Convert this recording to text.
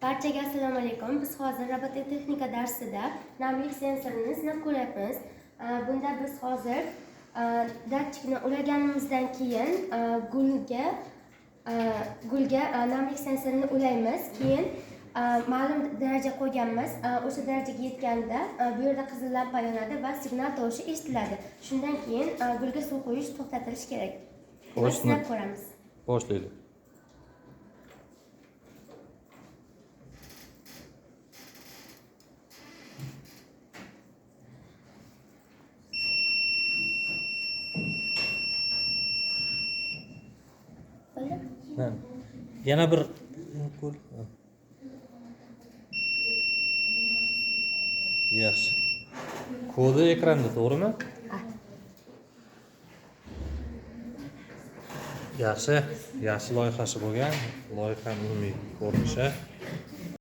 Barchaga assalomu alaykum. Biz hozir robototexnika darsida namlik sensorini sinab ko'ryapmiz. Bunda biz hozir datchikni ulaganimizdan keyin gulga namlik sensorini ulaymiz. Keyin ma'lum daraja qo'yganmiz. O'sha darajaga yetganda bu yerda qizil lampa yonadi va signal tovushi eshitiladi. Shundan keyin gulga suv quyish to'xtatilishi kerak. Biz sinab ko'ramiz. Boshlaylik. Yana bir qo'l. Yaxshi. Kodi ekranda, to'g'rimi? Yaxshi loyihasi bo'lgan. Loyihaning umumiy ko'rinishi